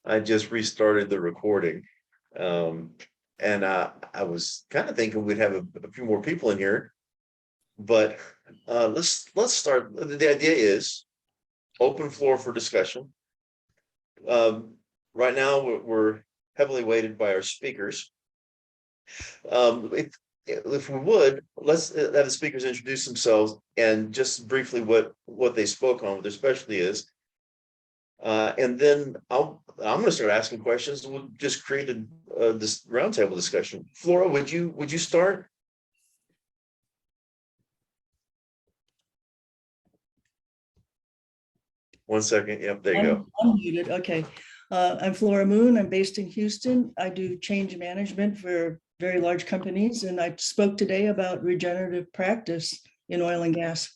I just restarted the recording. And I was kind of thinking we'd have a few more people in here, but let's start. The idea is open floor for discussion. Right now we're heavily weighted by our speakers. If we would, let's have the speakers introduce themselves and just briefly what they spoke on, what their specialty is. And then I'm going to start asking questions. We'll just create this roundtable discussion. Flora, would you start? One second. Yep, there you go. I'm muted. Okay. I'm Flora Moon. I'm based in Houston. I do change management for very large companies, and I spoke today about regenerative practice in oil and gas,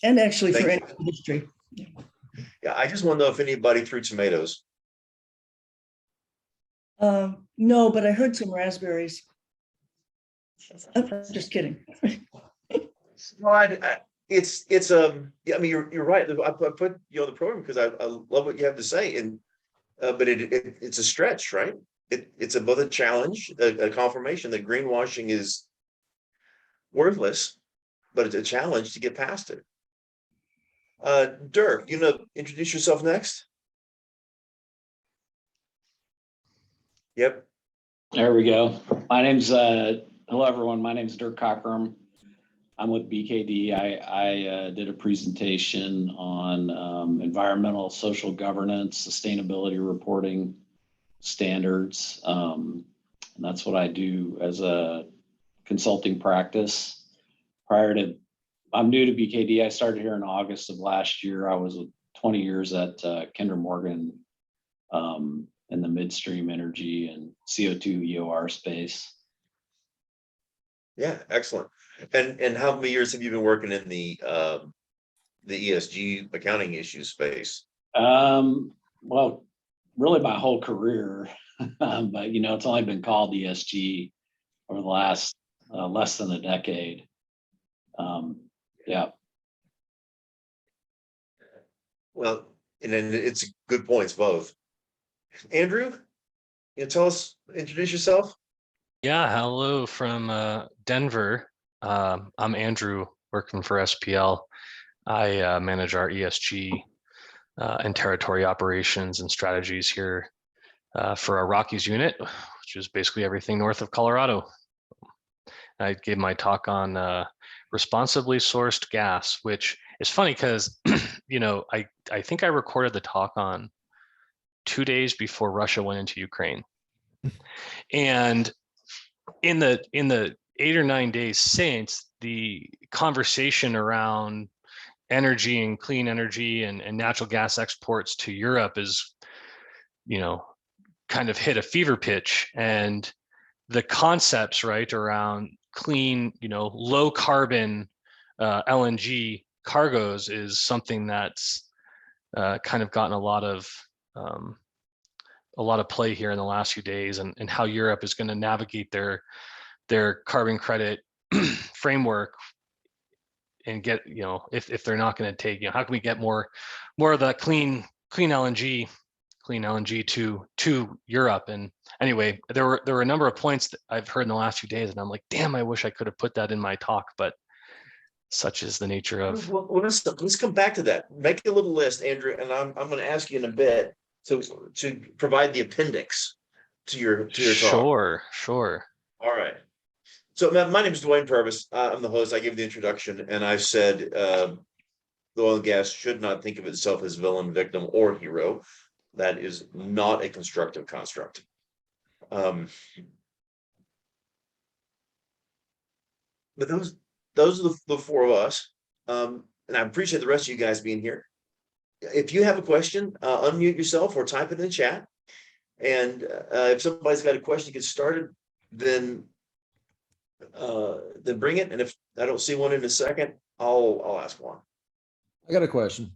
and actually for any industry. Yeah, I just want to know if anybody threw tomatoes. No, but I heard some raspberries. I'm just kidding. No, it's yeah, I mean you're right. I put you on the program because I love what you have to say, and but it's a stretch, right? It's both a challenge, a confirmation that greenwashing is worthless, but it's a challenge to get past it. Dirk, you know, introduce yourself next. Yep. There we go. My name's hello everyone. My name's Dirk Cockrum. I'm with BKD. I did a presentation on environmental, social governance, sustainability reporting standards. And that's what I do as a consulting practice. I'm new to BKD. I started here in August of last year. I was 20 years at Kinder Morgan in the midstream energy and CO2 EOR space. Yeah, excellent. And how many years have you been working in the ESG accounting issue space? Well, really my whole career, but you know, it's only been called ESG over the last less than a decade. Yeah. Well, and then it's good points both. Andrew, you introduce yourself. Yeah, hello from Denver. I'm Andrew, working for SPL. I manage our ESG and territory operations and strategies here for our Rockies unit, which is basically everything north of Colorado. I gave my talk on responsibly sourced gas, which is funny because, you know, I think I recorded the talk on 2 days before Russia went into Ukraine. And in the 8 or 9 days since, the conversation around energy and clean energy and natural gas exports to Europe is, you know, kind of hit a fever pitch. And the concepts, right, around clean, you know, low carbon LNG cargoes is something that's kind of gotten a lot of play here in the last few days, and how Europe is going to navigate their carbon credit framework and get, you know, if they're not going to take, you know, how can we get more of that clean LNG to Europe? And anyway, there were a number of points that I've heard in the last few days, and I'm like, damn, I wish I could have put that in my talk, but such is the nature of. Well, let's come back to that. Make a little list, Andrew, and I'm going to ask you in a bit to provide the appendix to your talk. Sure. All right. So my name is Dwayne Purvis. I'm the host. I gave the introduction, and I said the oil and gas should not think of itself as villain, victim, or hero. That is not a constructive construct. But those are the four of us, and I appreciate the rest of you guys being here. If you have a question, unmute yourself or type it in the chat. And if somebody's got a question to get started, then bring it. And if I don't see one in a second, I'll ask one. I got a question.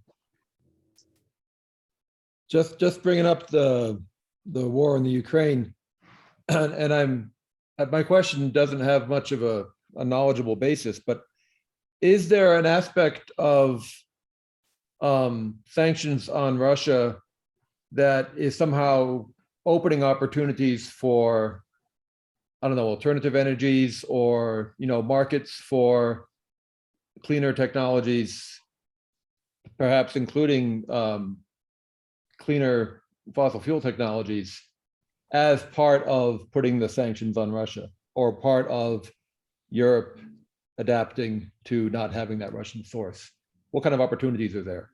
Just bringing up the war in the Ukraine, and my question doesn't have much of a knowledgeable basis, but is there an aspect of sanctions on Russia that is somehow opening opportunities for, I don't know, alternative energies or, markets for cleaner technologies, perhaps including cleaner fossil fuel technologies as part of putting the sanctions on Russia, or part of Europe adapting to not having that Russian source? What kind of opportunities are there?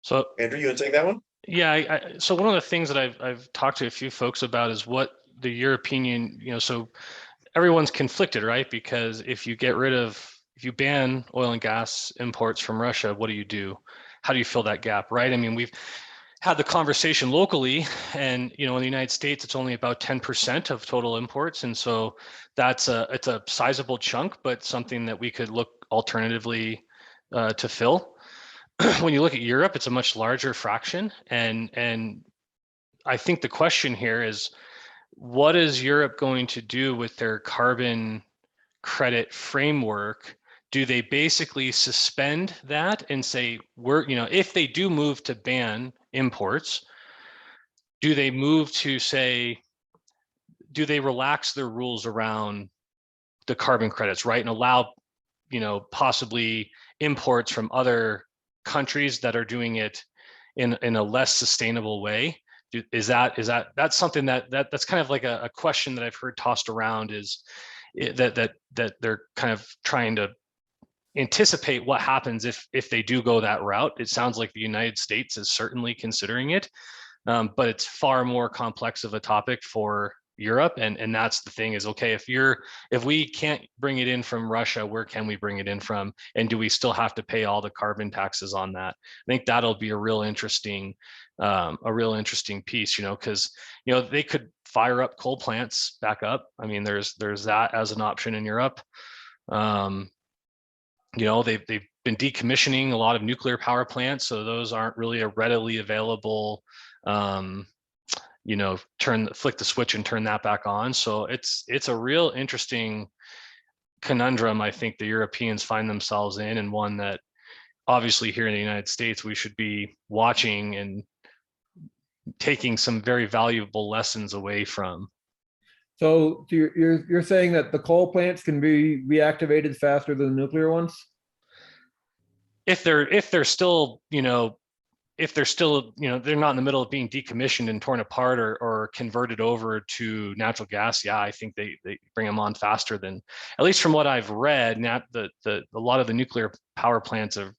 So Andrew, you want to take that one? yeah, so one of the things that I've talked to a few folks about is what the European, so everyone's conflicted, right? Because if you ban oil and gas imports from Russia, what do? How do you fill that gap, right? I mean, we've had the conversation locally, and in the United States, it's only about 10% of total imports, and so it's a sizable chunk, but something that we could look alternatively to fill. When you look at Europe, it's a much larger fraction, and I think the question here is, what is Europe going to do with their carbon credit framework? Do they basically suspend that and say, if they do move to ban imports, do they move to say, do they relax their rules around the carbon credits, right? And allow, possibly imports from other countries that are doing it in a less sustainable way? That's something that's kind of like a question that I've heard tossed around, is that they're kind of trying to anticipate what happens if they do go that route. It sounds like the United States is certainly considering it, but it's far more complex of a topic for Europe. And that's the thing, is, okay, if we can't bring it in from Russia, where can we bring it in from? And do we still have to pay all the carbon taxes on that? I think that'll be a real interesting piece, because, they could fire up coal plants back up. I mean, there's that as an option in Europe. They've been decommissioning a lot of nuclear power plants, so those aren't really a readily available, flick the switch and turn that back on. So it's a real interesting conundrum, I think, the Europeans find themselves in, and one that obviously here in the United States we should be watching and taking some very valuable lessons away from. So you're saying that the coal plants can be reactivated faster than the nuclear ones? If they're still, they're not in the middle of being decommissioned and torn apart or converted over to natural gas, yeah, I think they bring them on faster than, at least from what I've read. Now, a lot of the nuclear power plants have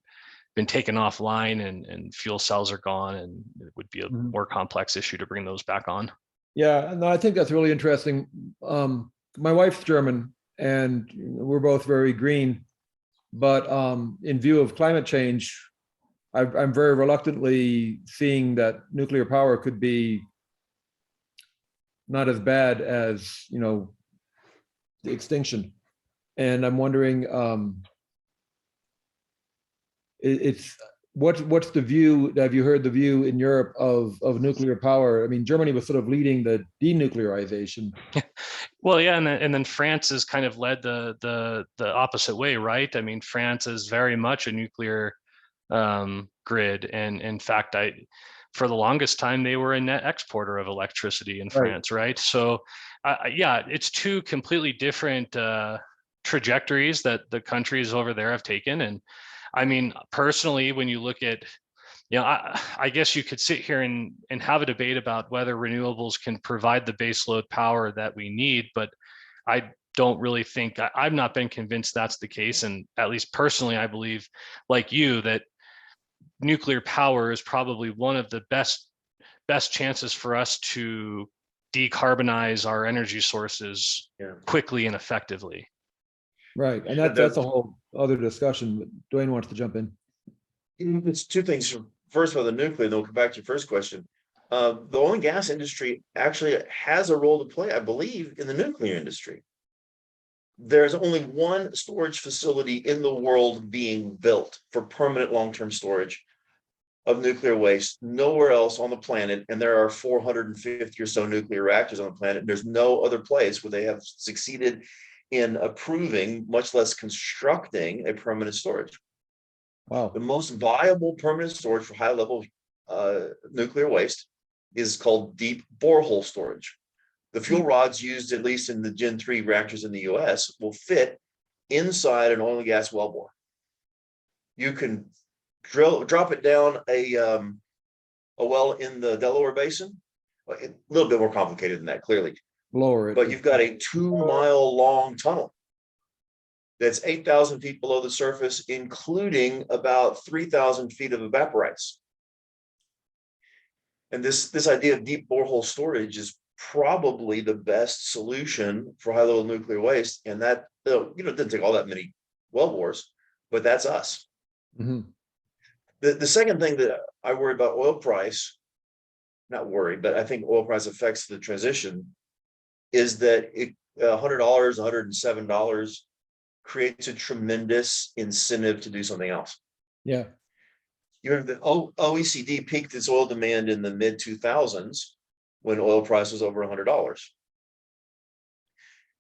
been taken offline, and fuel cells are gone, and it would be a more complex issue to bring those back on. Yeah, no, I think that's really interesting. My wife's German, and we're both very green, but in view of climate change, I'm very reluctantly seeing that nuclear power could be not as bad as, the extinction. And I'm wondering, what's the view? Have you heard the view in Europe of nuclear power? I mean, Germany was sort of leading the denuclearization. Well, yeah, and then France has kind of led the opposite way, right? I mean, France is very much a nuclear grid, and in fact, for the longest time they were a net exporter of electricity in France, right? So, yeah, it's two completely different trajectories that the countries over there have taken. And I mean, personally, when you look at, I guess you could sit here and have a debate about whether renewables can provide the baseload power that we need, but I don't really think, I've not been convinced that's the case. And at least personally, I believe, like you, that nuclear power is probably one of the best chances for us to decarbonize our energy sources quickly and effectively. Right, and that's a whole other discussion. Dwayne wants to jump in. It's two things. First of all, the nuclear, and then we'll come back to your first question. The oil and gas industry actually has a role to play, I believe, in the nuclear industry. There's only one storage facility in the world being built for permanent long-term storage. of nuclear waste, nowhere else on the planet. And there are 450 or so nuclear reactors on the planet. There's no other place where they have succeeded in approving, much less constructing, a permanent storage. Wow. The most viable permanent storage for high level nuclear waste is called deep borehole storage. The fuel rods used, at least in the Gen 3 reactors in the US, will fit inside an oil and gas wellbore. You can drop it down a well in the Delaware Basin. A little bit more complicated than that, clearly. Lower it. But you've got a 2-mile long tunnel that's 8,000 feet below the surface, including about 3,000 feet of evaporites. And this idea of deep borehole storage is probably the best solution for high level nuclear waste. And that, it doesn't take all that many wellbores, but that's us. Mhm. The second thing that I worry about oil price, not worry, but I think oil price affects the transition, is that $100, $107 creates a tremendous incentive to do something else. Yeah. You know, the OECD peaked its oil demand in the mid 2000s when oil price was over $100.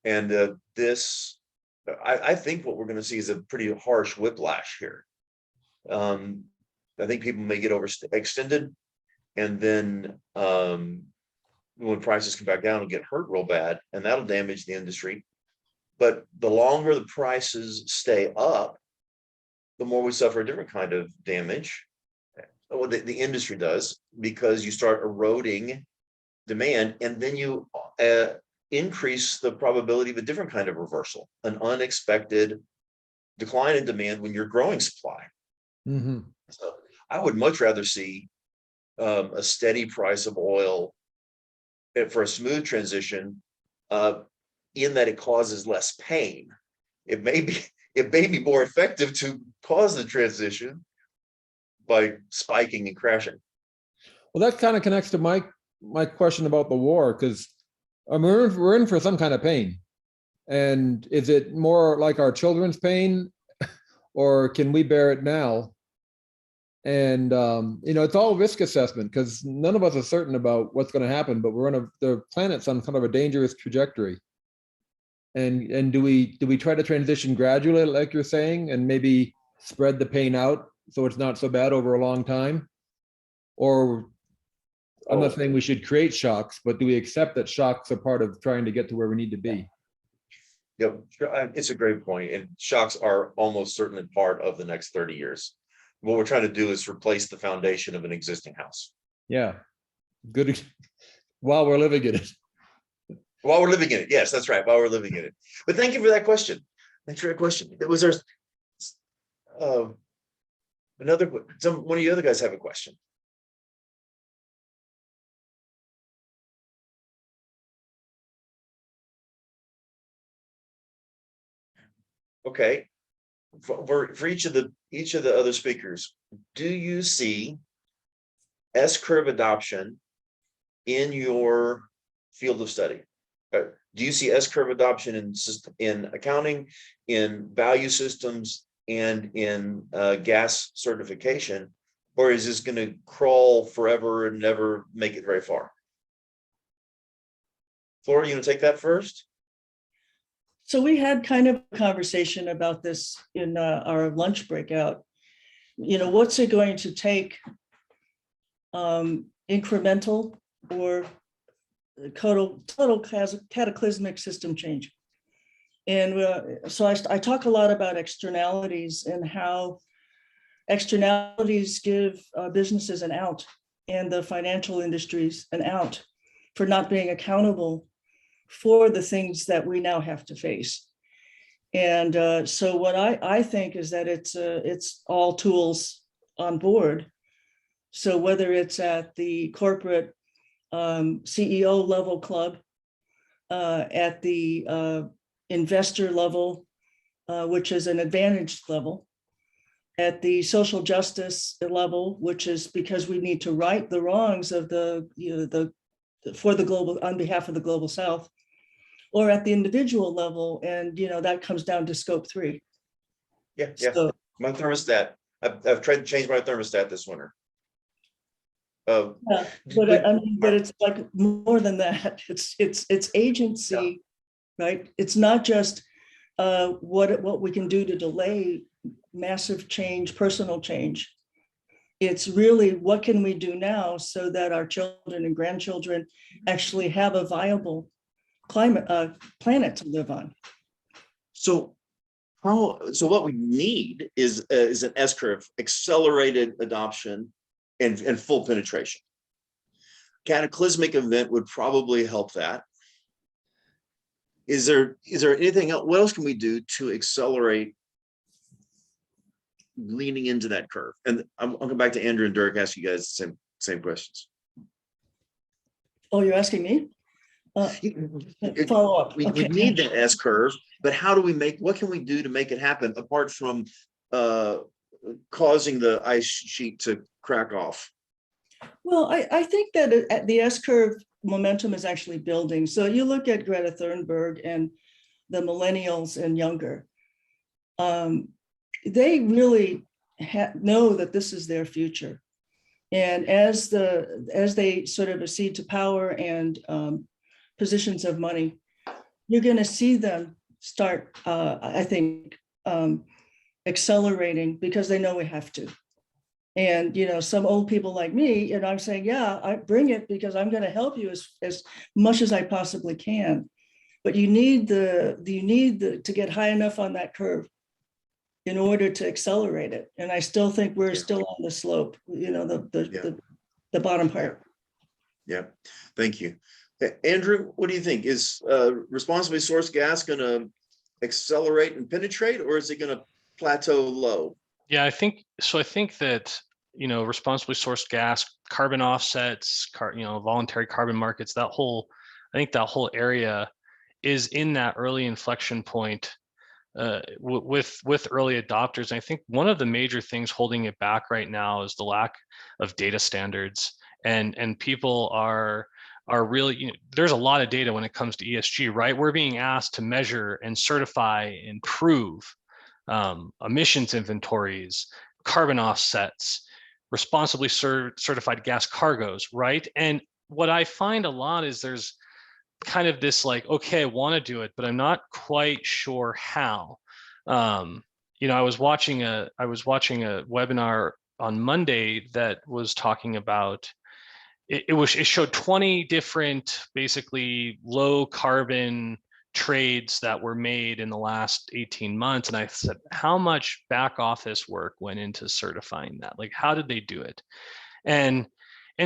And I think what we're going to see is a pretty harsh whiplash here. I think people may get overextended, and then when prices come back down, it'll get hurt real bad, and that'll damage the industry. But the longer the prices stay up, the more we suffer a different kind of damage. Well, the industry does, because you start eroding demand, and then you increase the probability of a different kind of reversal, an unexpected decline in demand when you're growing supply. Mm-hmm. So I would much rather see a steady price of oil for a smooth transition, in that it causes less pain. It may be more effective to cause the transition by spiking and crashing. Well, that kind of connects to my question about the war, because we're in for some kind of pain. And is it more like our children's pain, or can we bear it now? And it's all risk assessment, because none of us are certain about what's going to happen, but the planet's on kind of a dangerous trajectory. And do we try to transition gradually, like you're saying, and maybe spread the pain out so it's not so bad over a long time? Or I'm not saying we should create shocks, but do we accept that shocks are part of trying to get to where we need to be? Yeah, it's a great point. And shocks are almost certainly part of the next 30 years. What we're trying to do is replace the foundation of an existing house. Yeah, good. While we're living in it. While we're living in it. Yes, that's right. While we're living in it. But thank you for that question. Thanks for that question. Was there one of you other guys have a question? Okay. For each of the other speakers, do you see S-curve adoption in your field of study? Do you see S-curve adoption in accounting, in value systems, and in gas certification, or is this going to crawl forever and never make it very far? Flora, you want to take that first? So we had kind of a conversation about this in our lunch breakout. What's it going to take, incremental or total cataclysmic system change? And so I talk a lot about externalities and how externalities give businesses an out, and the financial industries an out for not being accountable for the things that we now have to face. And so what I think is that it's all tools on board. So whether it's at the corporate CEO level club, at the investor level, which is an advantaged level, at the social justice level, which is because we need to right the wrongs of for the global, on behalf of the global South, or at the individual level, and that comes down to scope 3. Yeah. So, My thermostat. I've tried to change my thermostat this winter. Yeah, but I mean, but it's like more than that. It's agency, right? It's not just what we can do to delay massive change, personal change. It's really what can we do now so that our children and grandchildren actually have a viable planet to live on. So what we need is an S curve, accelerated adoption and full penetration. Cataclysmic event would probably help that. Is there anything else? What else can we do to accelerate leaning into that curve? And I'll come back to Andrew and Dirk, ask you guys the same questions. Oh, you're asking me? Follow up. We Okay. need that S curve, but what can we do to make it happen apart from causing the ice sheet to crack off? Well, I think that the S curve momentum is actually building. So you look at Greta Thunberg and the millennials and younger. They really know that this is their future. And as they sort of accede to power and positions of money, you're going to see them start, I think, accelerating because they know we have to. And, some old people like me, and I'm saying, yeah, I bring it because I'm going to help you as much as I possibly can. But you need to get high enough on that curve in order to accelerate it. And I still think we're still on the slope, the bottom part. Yeah, thank you. Andrew, what do you think? Is responsibly sourced gas going to accelerate and penetrate, or is it going to plateau low? Yeah, I think that, responsibly sourced gas, carbon offsets, voluntary carbon markets, that whole area is in that early inflection point with early adopters. And I think one of the major things holding it back right now is the lack of data standards, and people are really, there's a lot of data when it comes to ESG, right? We're being asked to measure and certify and prove emissions inventories, carbon offsets, responsibly certified gas cargoes, right? And what I find a lot is there's kind of this like, okay, I want to do it, but I'm not quite sure how. I was watching a webinar on Monday that was talking about it showed 20 different basically low carbon trades that were made in the last 18 months. And I said, how much back office work went into certifying that? Like, how did they do it? And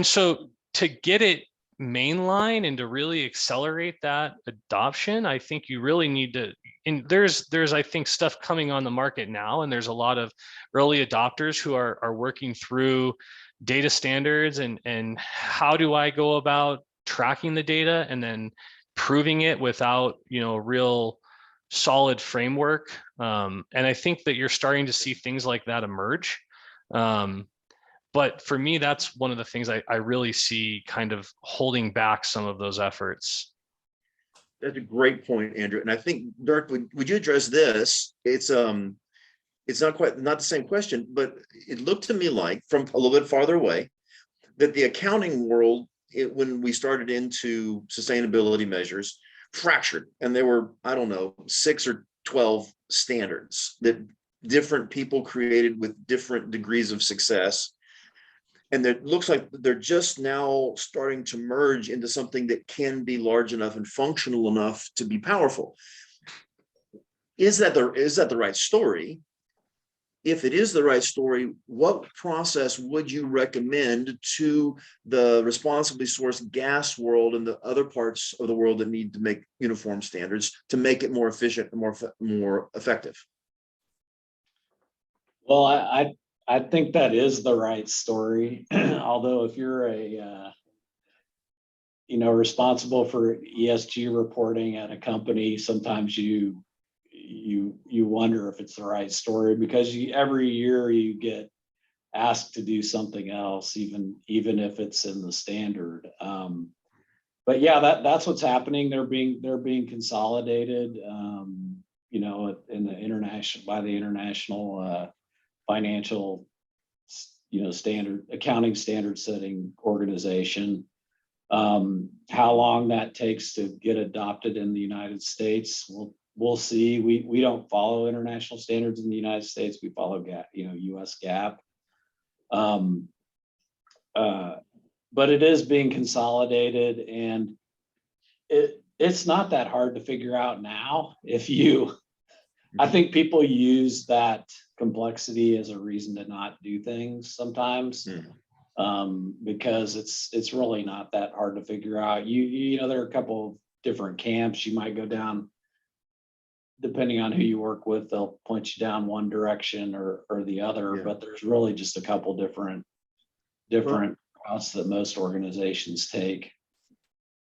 so to get it mainline and to really accelerate that adoption, I think you really need to, and there's I think stuff coming on the market now, and there's a lot of early adopters who are working through data standards and how do I go about tracking the data and then proving it without real solid framework. And I think that you're starting to see things like that emerge. But for me, that's one of the things I really see kind of holding back some of those efforts. That's a great point, Andrew. And I think, Dirk, would you address this? It's not the same question, but it looked to me like, from a little bit farther away, that the accounting world, when we started into sustainability measures, fractured. And there were, 6 or 12 standards that different people created with different degrees of success. And it looks like they're just now starting to merge into something that can be large enough and functional enough to be powerful. Is that the right story? If it is the right story, what process would you recommend to the responsibly sourced gas world and the other parts of the world that need to make uniform standards to make it more efficient and more effective? Well, I think that is the right story. Although if you're responsible for ESG reporting at a company, sometimes you wonder if it's the right story, because every year you get asked to do something else, even if it's in the standard. But yeah, that's what's happening. They're being consolidated, in the international by the international financial accounting standard setting organization. How long that takes to get adopted in the United States, we'll see. We don't follow international standards in the United States. We follow US GAAP. But it is being consolidated, and it's not that hard to figure out now. I think people use that complexity as a reason to not do things sometimes. Because it's really not that hard to figure out. There are a couple of different camps you might go down. Depending on who you work with, they'll point you down one direction or the other, but there's really just a couple different routes that most organizations take.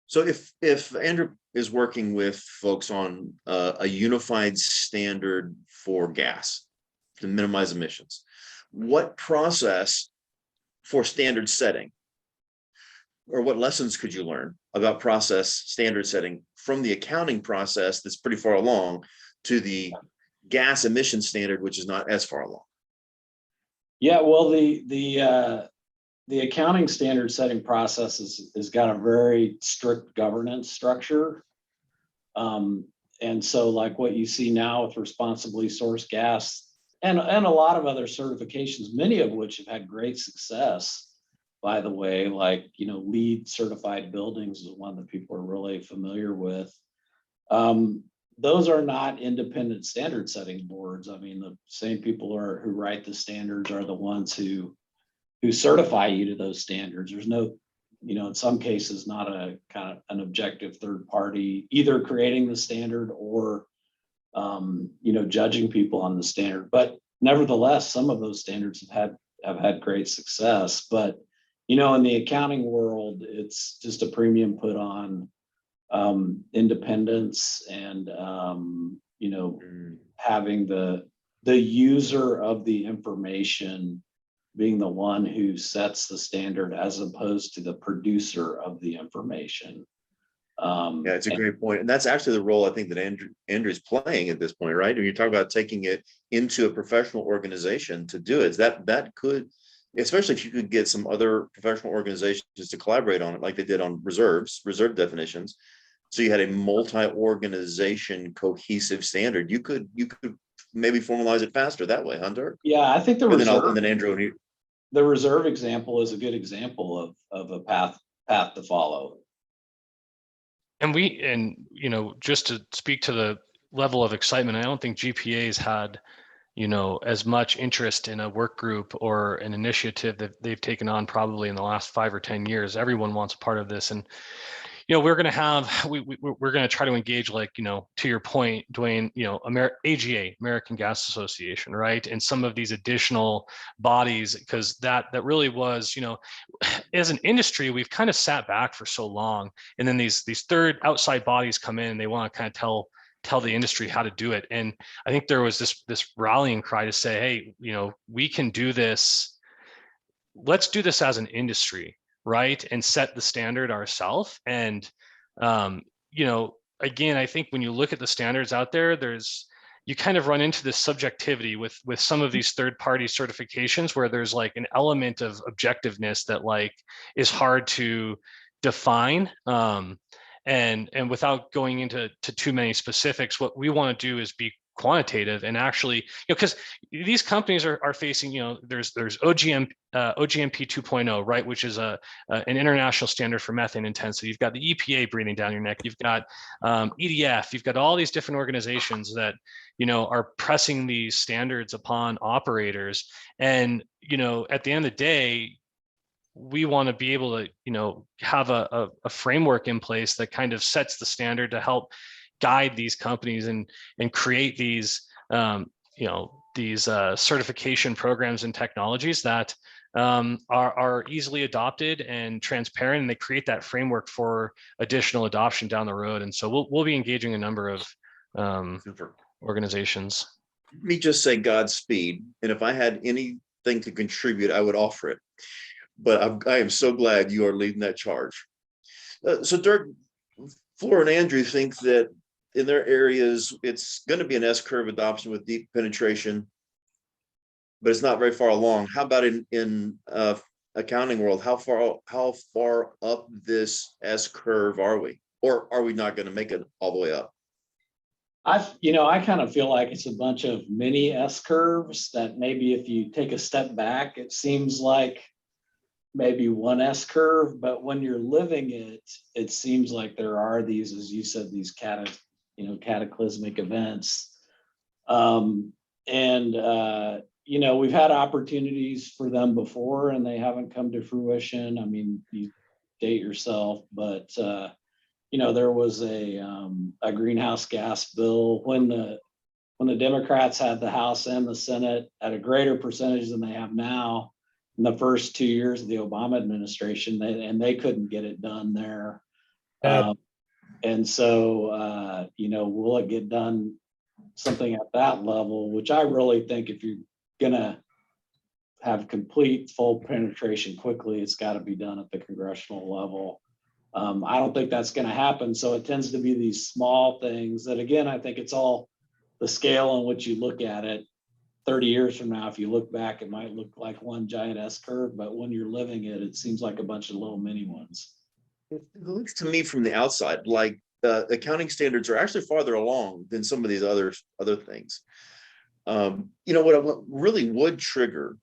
So if Andrew is working with folks on a unified standard for gas to minimize emissions, what process for standard setting, or what lessons could you learn about process standard setting from the accounting process that's pretty far along to the gas emission standard, which is not as far along? Yeah, well, the accounting standard setting process has got a very strict governance structure. And so like what you see now with responsibly sourced gas and a lot of other certifications, many of which have had great success, by the way, like, LEED certified buildings is one that people are really familiar with. Those are not independent standard setting boards. I mean, the same people who write the standards are the ones who certify you to those standards. There's no, in some cases, not a kind of an objective third party either creating the standard or, judging people on the standard. But nevertheless, some of those standards have had great success. But, in the accounting world, it's just a premium put on independence and, having the user of the information being the one who sets the standard as opposed to the producer of the information. Yeah, it's a great point. And that's actually the role I think that Andrew's playing at this point, right? When you talk about taking it into a professional organization to do it, that could, especially if you could get some other professional organizations to collaborate on it, like they did on reserve definitions. So you had a multi-organization cohesive standard. You could maybe formalize it faster that way, huh, Dirk? Yeah, I think and then Andrew. The reserve example is a good example of a path to follow. And just to speak to the level of excitement, I don't think GPAs had, as much interest in a work group or an initiative that they've taken on probably in the last 5 or 10 years. Everyone wants a part of this. And, we're going to try to engage, like, to your point, Dwayne, AGA, American Gas Association, right? And some of these additional bodies, because that really was, as an industry, we've kind of sat back for so long. And then these third outside bodies come in and they want to kind of tell the industry how to do it. And I think there was this rallying cry to say, hey, we can do this. Let's do this as an industry, right? And set the standard ourselves. And, again, I think when you look at the standards out there, you kind of run into this subjectivity with some of these third-party certifications where there's like an element of objectiveness that like is hard to define. And without going into too many specifics, what we want to do is be quantitative and actually, because these companies are facing, there's OGMP 2.0, right, which is an international standard for methane intensity. You've got the EPA breathing down your neck. You've got EDF. You've got all these different organizations that are pressing these standards upon operators. And at the end of the day, we want to be able to have a framework in place that kind of sets the standard to help guide these companies and create these certification programs and technologies that are easily adopted and transparent, and they create that framework for additional adoption down the road. And so we'll be engaging a number of organizations. Let me just say Godspeed, and if I had anything to contribute, I would offer it. But I am so glad you are leading that charge. So Dirk, Flora, and Andrew think that in their areas, it's going to be an S-curve adoption with deep penetration. but it's not very far along. How about in accounting world? How far up this S curve are we? Or are we not going to make it all the way up? I kind of feel like it's a bunch of mini S curves that maybe if you take a step back, it seems like maybe one S curve, but when you're living it, it seems like there are these, as you said, these cataclysmic events. We've had opportunities for them before and they haven't come to fruition. I mean, you date yourself, but there was a greenhouse gas bill when the Democrats had the House and the Senate at a greater percentage than they have now in the first 2 years of the Obama administration, they couldn't get it done there. And so, will it get done something at that level, which I really think if you're gonna have complete full penetration quickly, it's got to be done at the congressional level. I don't think that's going to happen. So it tends to be these small things that, again, I think it's all the scale in which you look at it. 30 years from now, if you look back, it might look like one giant S curve, but when you're living it, it seems like a bunch of little mini ones. It looks to me from the outside like accounting standards are actually farther along than some of these other things. What really would trigger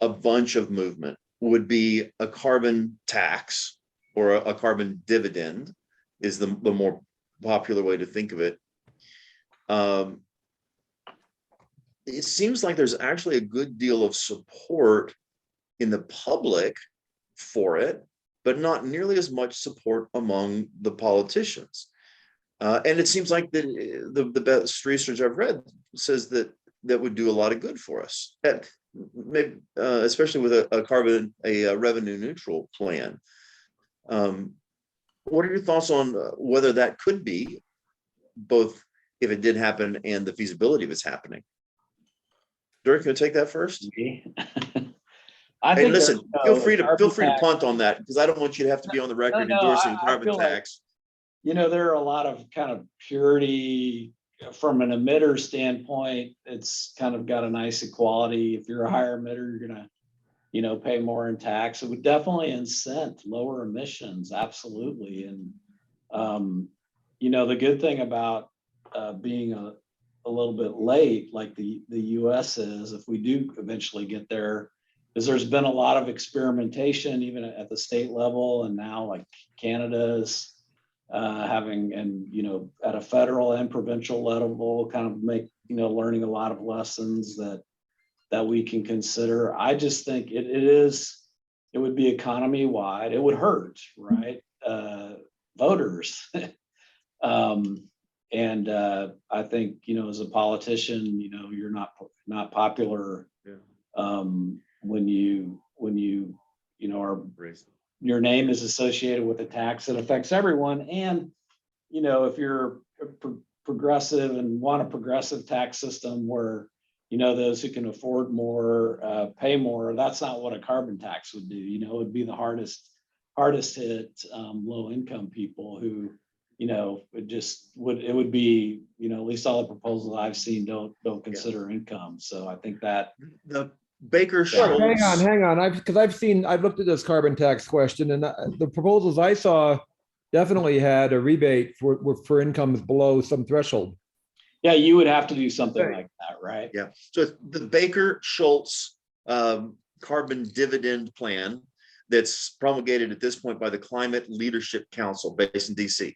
a bunch of movement would be a carbon tax or a carbon dividend is the more popular way to think of it. It seems like there's actually a good deal of support in the public for it, but not nearly as much support among the politicians. And it seems like the best research I've read says that would do a lot of good for us, maybe, especially with a revenue neutral plan. What are your thoughts on whether that could be both if it did happen and the feasibility of it's happening? Dirk, can you take that first? Hey, listen, feel free to punt on that because I don't want you to have to be on the record endorsing carbon tax. There are a lot of kind of purity from an emitter standpoint. It's kind of got a nice equality. If you're a higher emitter, you're gonna pay more in tax. It would definitely incent lower emissions, absolutely. And the good thing about being a little bit late, like the US is, if we do eventually get there, is there's been a lot of experimentation even at the state level, and now like Canada's having, and at a federal and provincial level, kind of learning a lot of lessons that we can consider. I just think it would be economy wide. It would hurt, right? Voters. And I think, as a politician, you're not popular when you are, your name is associated with a tax that affects everyone. And, if you're progressive and want a progressive tax system where those who can afford more pay more, that's not what a carbon tax would do. It would be the hardest hit low income people who it would be at least all the proposals I've seen don't consider income. So I think that the Baker Schultz. Hang on. I've looked at this carbon tax question, and the proposals I saw definitely had a rebate for incomes below some threshold. Yeah, you would have to do something like that, right? Yeah. So the Baker Schultz carbon dividend plan that's promulgated at this point by the Climate Leadership Council based in DC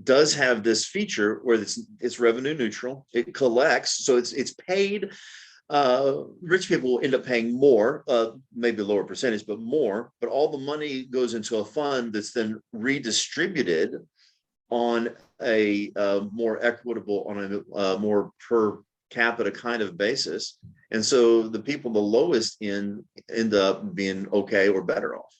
does have this feature where it's revenue neutral. It collects, so it's paid. Rich people will end up paying more, maybe a lower percentage, but more. But all the money goes into a fund that's then redistributed on a more equitable, on a more per capita kind of basis. And so the people the lowest end up being okay or better off.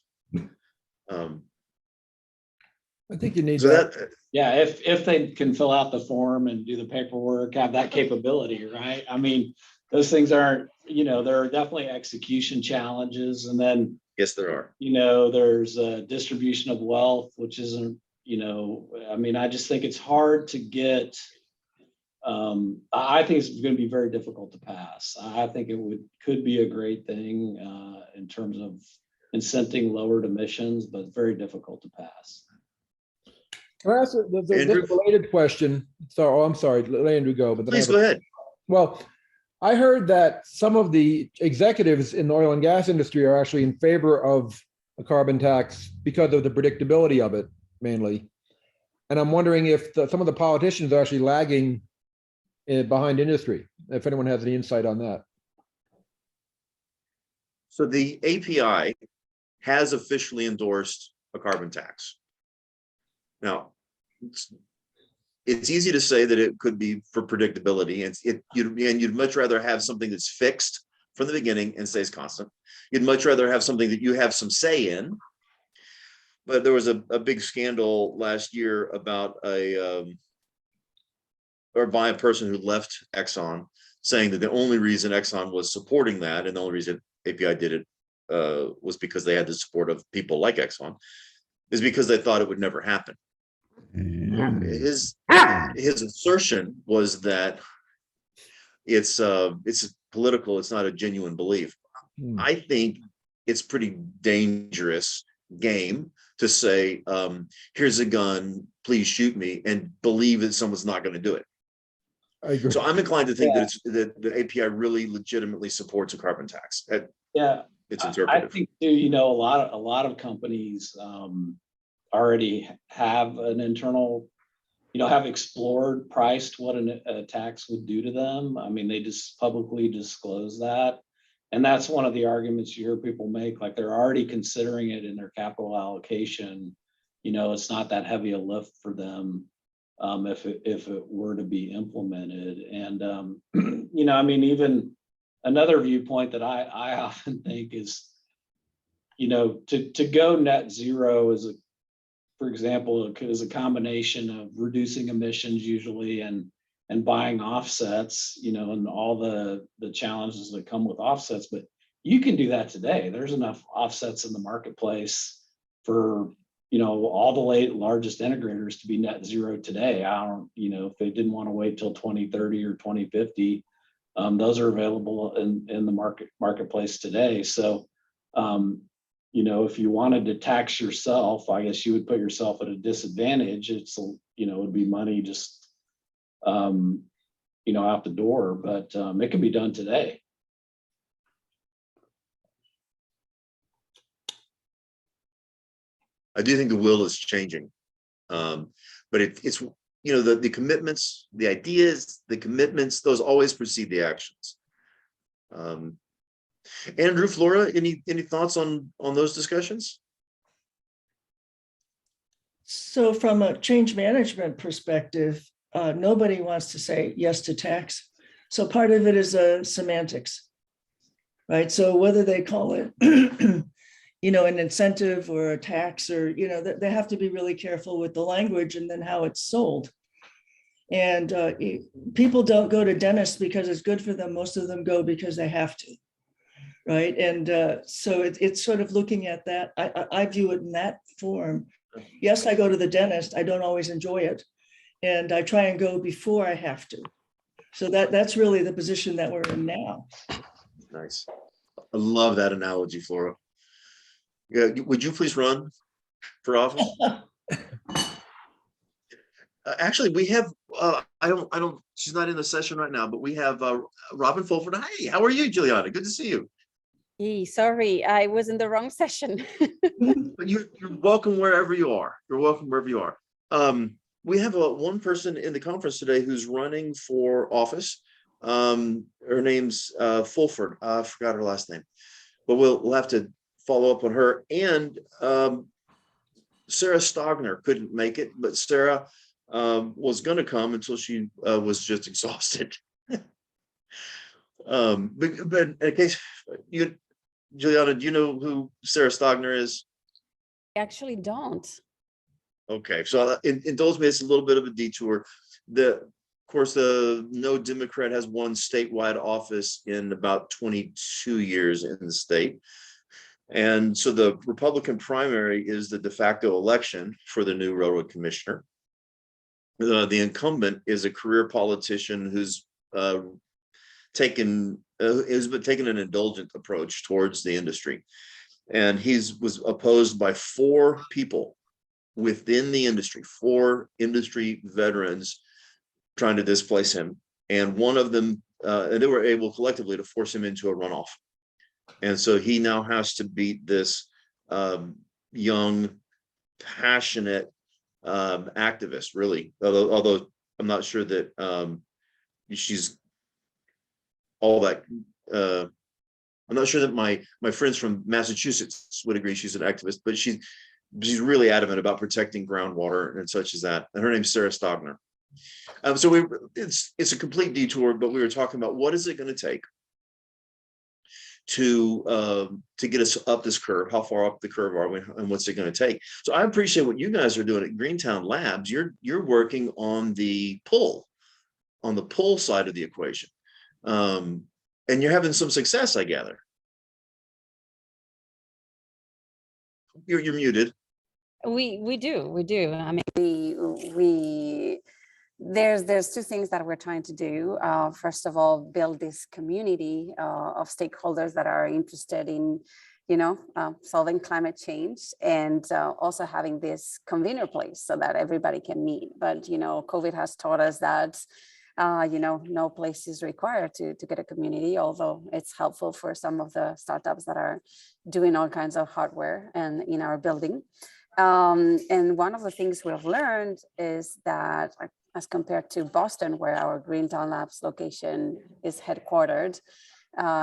I think you need so that. Yeah, if they can fill out the form and do the paperwork, have that capability, right? I mean, those things aren't, there are definitely execution challenges. And then, yes, there are. There's a distribution of wealth, which isn't, I just think it's hard to get I think it's going to be very difficult to pass. I think it could be a great thing in terms of incenting lowered emissions, but very difficult to pass. Can I ask Andrew? this related question? So, I'm sorry, let Andrew go, but then I Please have go ahead. Well, I heard that some of the executives in the oil and gas industry are actually in favor of a carbon tax because of the predictability of it, mainly. And I'm wondering if some of the politicians are actually lagging behind industry, if anyone has any insight on that. So the API has officially endorsed a carbon tax. Now, it's easy to say that it could be for predictability, and you'd much rather have something that's fixed from the beginning and stays constant. You'd much rather have something that you have some say in. But there was a big scandal last year about by a person who left Exxon, saying that the only reason Exxon was supporting that, and the only reason API did it was because they had the support of people like Exxon, is because they thought it would never happen. His assertion was that it's political, it's not a genuine belief. I think it's pretty dangerous game to say, here's a gun, please shoot me, and believe that someone's not going to do it. I agree. So I'm inclined to think that the API really legitimately supports a carbon tax. Yeah, it's interpretive. I think too, a lot of companies already have an internal, have explored, priced what a tax would do to them. I mean, they just publicly disclose that. And that's one of the arguments you hear people make, like they're already considering it in their capital allocation. It's not that heavy a lift for them if it were to be implemented. And, I mean, even another viewpoint that I often think is, to go net zero for example, is a combination of reducing emissions usually and buying offsets, and all the challenges that come with offsets. But you can do that today. There's enough offsets in the marketplace for, all the largest integrators to be net zero today. I don't, if they didn't want to wait till 2030 or 2050, those are available in the marketplace today. So, if you wanted to tax yourself, I guess you would put yourself at a disadvantage. It would be money just out the door, but it can be done today. I do think the will is changing, but it's the commitments, the ideas, the commitments, those always precede the actions. Andrew, Flora, any thoughts on those discussions? So from a change management perspective, nobody wants to say yes to tax. So part of it is semantics, right? So whether they call it, an incentive or a tax, or, they have to be really careful with the language and then how it's sold. And people don't go to dentists because it's good for them. Most of them go because they have to, right? And so it's sort of looking at that. I view it in that form. Yes, I go to the dentist. I don't always enjoy it. And I try and go before I have to. So that's really the position that we're in now. Nice. I love that analogy, Flora. Yeah, would you please run for office? Actually, we have, she's not in the session right now, but we have Robin Fulford. Hi, how are you, Juliana? Good to see you. Hey, sorry, I was in the wrong session. But you're welcome wherever you are. You're welcome wherever you are. We have one person in the conference today who's running for office. Her name's Fulford. I forgot her last name, but we'll have to follow up on her. And Sarah Stogner couldn't make it, but Sarah was going to come until she was just exhausted. But in case Juliana, do you know who Sarah Stogner is? I actually don't. Okay, so indulge me, it's a little bit of a detour. Of course, no Democrat has won statewide office in about 22 years in the state. And so the Republican primary is the de facto election for the new railroad commissioner. The incumbent is a career politician who's taken an indulgent approach towards the industry, and was opposed by 4 people within the industry, 4 industry veterans trying to displace him, and one of them, and they were able collectively to force him into a runoff. And so he now has to beat this young, passionate activist, really. Although I'm not sure that she's all that. I'm not sure that my friends from Massachusetts would agree she's an activist, but she's really adamant about protecting groundwater and such as that. And her name's Sarah Stogner. So it's a complete detour, but we were talking about what is it going to take to get us up this curve? How far up the curve are we, and what's it going to take? So I appreciate what you guys are doing at Greentown Labs. You're working on the pull side of the equation, and you're having some success, I gather. You're muted. We do. I mean, we there's 2 things that we're trying to do. First of all, build this community of stakeholders that are interested in, solving climate change, and also having this convener place so that everybody can meet. But, COVID has taught us that, no place is required to get a community, although it's helpful for some of the startups that are doing all kinds of hardware and in our building. And one of the things we've learned is that, as compared to Boston, where our Greentown Labs location is headquartered,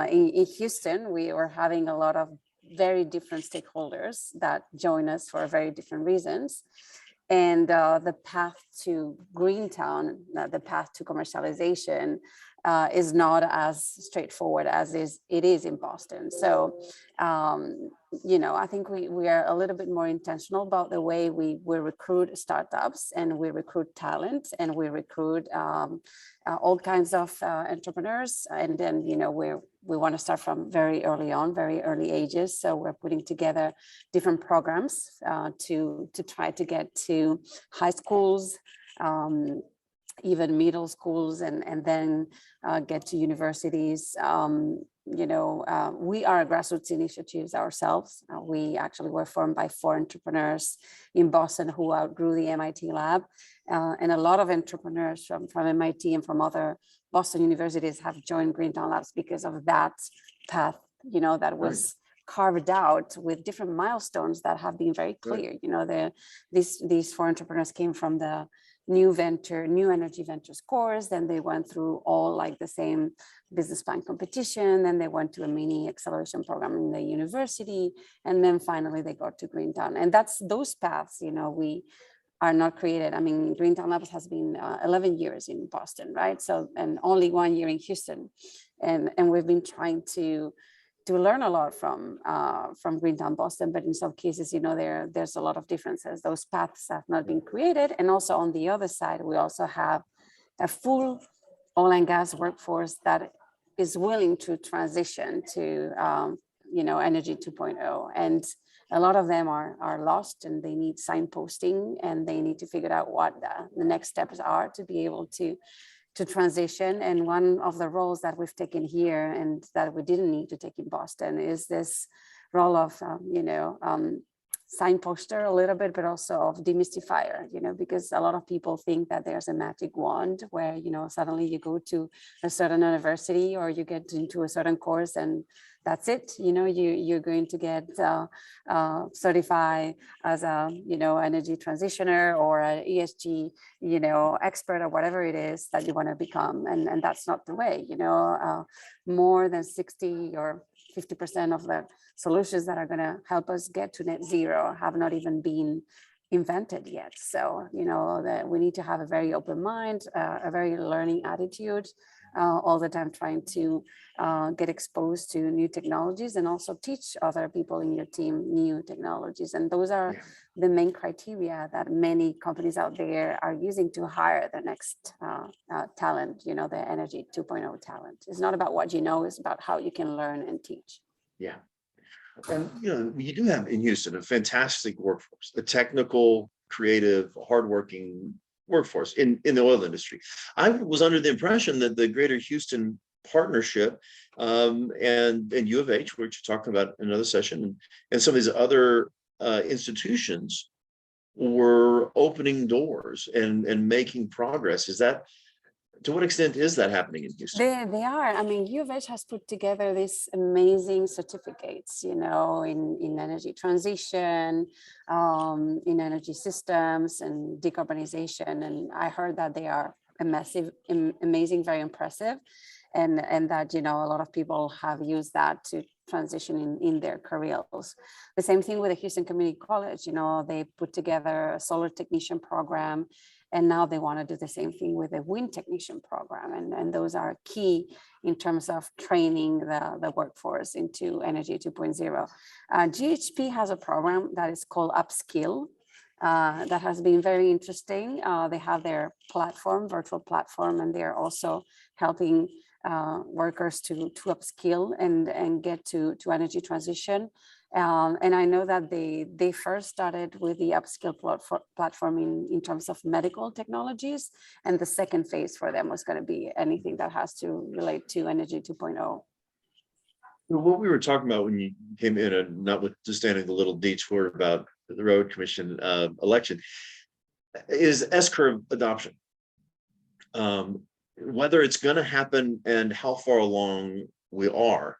in Houston, we were having a lot of very different stakeholders that join us for very different reasons. And the path to Greentown, the path to commercialization, is not as straightforward as it is in Boston. So, I think we are a little bit more intentional about the way we recruit startups, and we recruit talent, and we recruit all kinds of entrepreneurs. And then, we want to start from very early ages. So we're putting together different programs to try to get to high schools, even middle schools, and then get to universities. We are grassroots initiatives ourselves. We actually were formed by 4 entrepreneurs in Boston who outgrew the MIT lab. And a lot of entrepreneurs from MIT and from other Boston universities have joined Greentown Labs because of that path, that was carved out with different milestones that have been very clear. These 4 entrepreneurs came from the new energy ventures course. Then they went through all like the same business plan competition. Then they went to a mini acceleration program in the university. And then finally they got to Greentown. And that's those paths, we are not created. I mean, Greentown Labs has been 11 years in Boston, right? So, and only 1 year in Houston. And we've been trying to learn a lot from Greentown Boston, but in some cases, there's a lot of differences. Those paths have not been created. And also on the other side, we also have a full oil and gas workforce that is willing to transition to, Energy 2.0. And a lot of them are lost, and they need signposting, and they need to figure out what the next steps are to be able to transition. And one of the roles that we've taken here and that we didn't need to take in Boston is this role of, signposter a little bit, but also of demystifier, because a lot of people think that there's a magic wand where, suddenly you go to a certain university or you get into a certain course and that's it. You're going to get certified as a, energy transitioner or an ESG, expert or whatever it is that you want to become. And that's not the way, more than 60 or 50% of the solutions that are going to help us get to net zero have not even been invented yet. So, that we need to have a very open mind, a very learning attitude, all the time trying to get exposed to new technologies and also teach other people in your team new technologies. And those are the main criteria that many companies out there are using to hire the next talent, the Energy 2.0 talent. It's not about what you know, it's about how you can learn and teach. Yeah. And, you do have in Houston a fantastic workforce, a technical, creative, hardworking workforce in the oil industry. I was under the impression that the Greater Houston Partnership and U of H, which you're talking about in another session, and some of these other institutions were opening doors and making progress. Is that, to what extent is that happening in Houston? They are. I mean, U of H has put together these amazing certificates, you know, in energy transition, in energy systems and decarbonization. And I heard that they are amazing, very impressive. And that, you know, a lot of people have used that to transition in their careers. The same thing with the Houston Community College, you know, they put together a solar technician program, and now they want to do the same thing with the wind technician program. And those are key in terms of training the workforce into Energy 2.0. GHP has a program that is called Upskill. That has been very interesting. They have their platform, virtual platform, and they're also helping workers to upskill and get to energy transition. And I know that they first started with the upskill platform in terms of medical technologies. And the second phase for them was going to be anything that has to relate to Energy 2.0. What we were talking about when you came in, and notwithstanding the little detour about the road commission election, is S-curve adoption. Whether it's going to happen and how far along we are.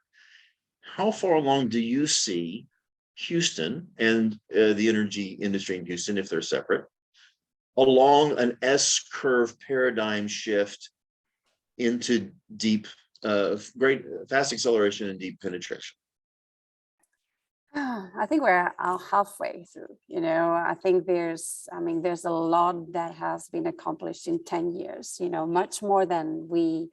How far along do you see Houston and the energy industry in Houston, if they're separate, along an S-curve paradigm shift into deep, great fast acceleration and deep penetration? I think we're halfway through, you know. I think there's a lot that has been accomplished in 10 years, you know, much more than we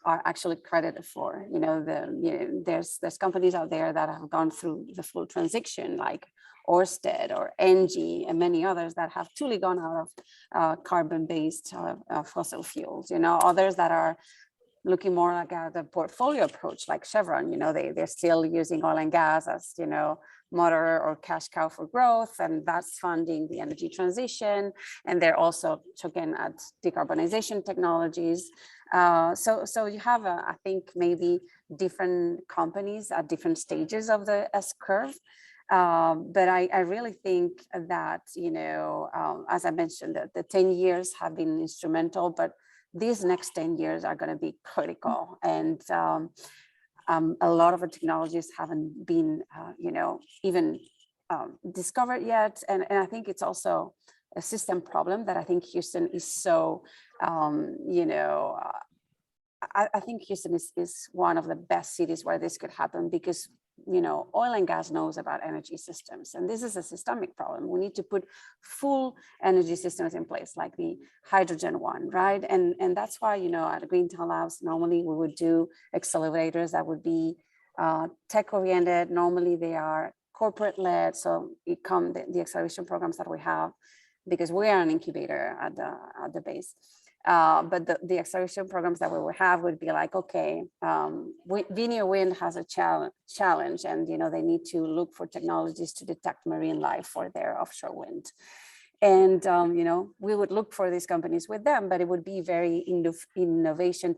are actually credited for. You know, there's companies out there that have gone through the full transition, like Ørsted or Engie and many others that have truly gone out of carbon-based fossil fuels, you know. Others that are looking more like the portfolio approach, like Chevron, you know, they're still using oil and gas as, you know, motor or cash cow for growth, and that's funding the energy transition. And they're also looking at decarbonization technologies. So you have, I think, maybe different companies at different stages of the S-curve. But I really think that, you know, as I mentioned, that the 10 years have been instrumental, but these next 10 years are going to be critical. And a lot of the technologies haven't been, you know, even discovered yet. And I think it's also a system problem that I think Houston is so, you know, I think Houston is one of the best cities where this could happen, because, you know, oil and gas knows about energy systems, and this is a systemic problem. We need to put full energy systems in place, like the hydrogen one, right? And that's why, you know, at Greentown Labs, normally we would do accelerators that would be tech oriented. Normally they are corporate led, so the acceleration programs that we have, because we are an incubator at the base. But the acceleration programs that we would have would be like, okay, Vineyard Wind has a challenge, and, you know, they need to look for technologies to detect marine life for their offshore wind. And, you know, we would look for these companies with them, but it would be very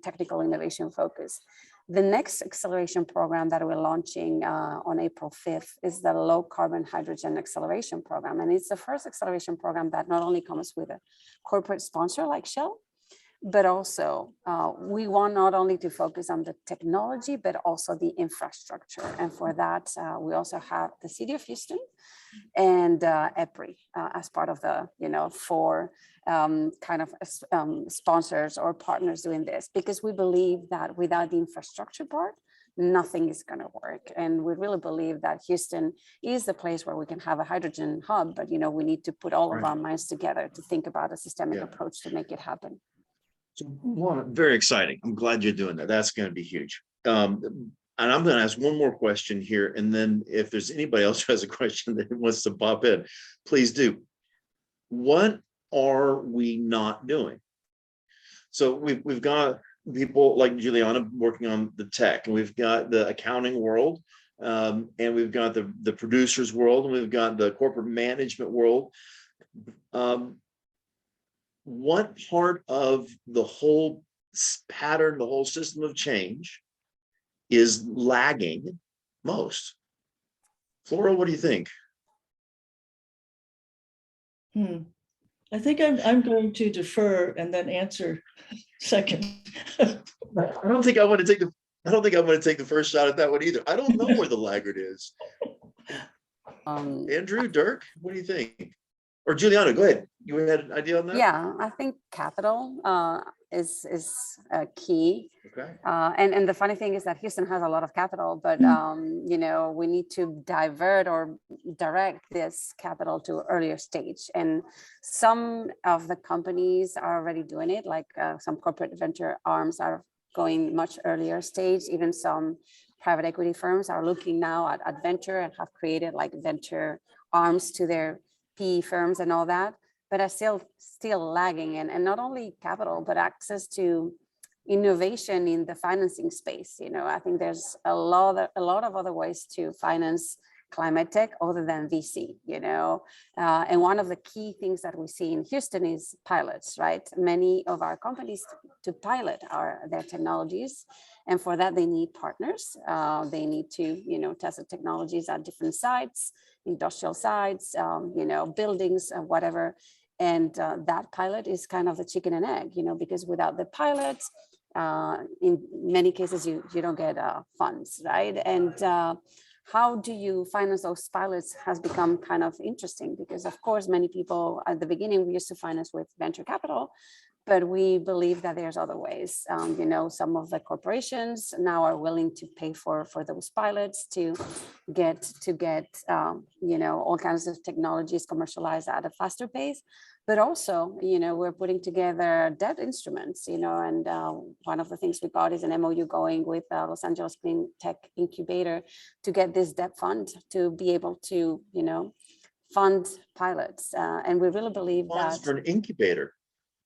technical innovation focused. The next acceleration program that we're launching on April 5th is the low carbon hydrogen acceleration program. And it's the first acceleration program that not only comes with a corporate sponsor like Shell, but also we want not only to focus on the technology, but also the infrastructure. And for that, we also have the City of Houston and EPRI as part of the, you know, four kind of sponsors or partners doing this, because we believe that without the infrastructure part, nothing is going to work. And we really believe that Houston is the place where we can have a hydrogen hub, but, you know, we need to put all of our minds together to think about a systemic approach to make it happen. So, very exciting. I'm glad you're doing that. That's going to be huge. And I'm going to ask one more question here, and then if there's anybody else who has a question that wants to pop in, please do. What are we not doing? So we've got people like Juliana working on the tech, and we've got the accounting world, and we've got the producers world, and we've got the corporate management world. what part of the whole pattern, the whole system of change is lagging most? Flora, what do you think? I think I'm going to defer and then answer second. I don't think I want to take the first shot at that one either. I don't know where the laggard is. Andrew, Dirk, what do you think? Or Juliana, go ahead. You had an idea on that? Yeah, I think capital is key. Okay. And the funny thing is that Houston has a lot of capital, but you know, we need to divert or direct this capital to earlier stage. And some of the companies are already doing it, like some corporate venture arms are going much earlier stage. Even some private equity firms are looking now at venture and have created like venture arms to their PE firms and all that, but are still lagging. And not only capital, but access to innovation in the financing space. You know, I think there's a lot of other ways to finance climate tech other than VC, you know. And one of the key things that we see in Houston is pilots, right? Many of our companies to pilot their technologies. And for that, they need partners. They need to, you know, test the technologies at different sites, industrial sites, you know, buildings, whatever. And that pilot is kind of the chicken and egg, you know, because without the pilots, in many cases, you don't get funds, right? And how do you finance those pilots has become kind of interesting, because of course, many people at the beginning, we used to finance with venture capital, but we believe that there's other ways. You know, some of the corporations now are willing to pay for those pilots to get you know, all kinds of technologies commercialized at a faster pace. But also, you know, we're putting together debt instruments, you know, and one of the things we got is an MOU going with Los Angeles Clean Tech Incubator to get this debt fund to be able to, you know, fund pilots. And we really believe Funds that for an incubator,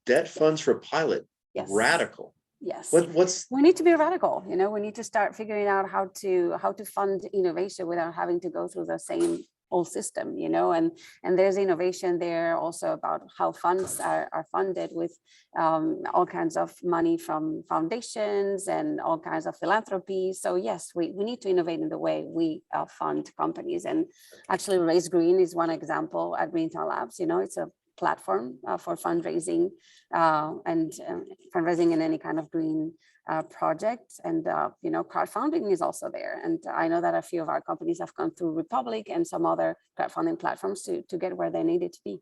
debt funds for a pilot. Yes. Radical. Yes. What's We need to be radical, you know, we need to start figuring out how to fund innovation without having to go through the same old system, you know, and there's innovation there also about how funds are funded with all kinds of money from foundations and all kinds of philanthropy. So yes, we need to innovate in the way we fund companies. And actually Raise Green is one example at Greentown Labs. You know, it's a platform for fundraising and fundraising in any kind of green project. And you know, crowdfunding is also there. And I know that a few of our companies have gone through Republic and some other crowdfunding platforms to get where they needed to be.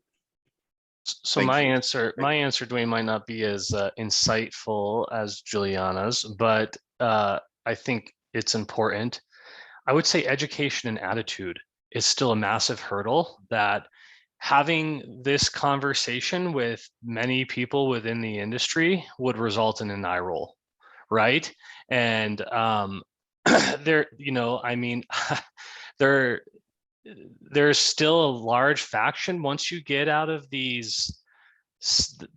So Thank my you. answer, Dwayne, might not be as insightful as Juliana's, but I think it's important. I would say education and attitude is still a massive hurdle that having this conversation with many people within the industry would result in an eye roll, right? And there, you know, I mean, there's still a large faction once you get out of these,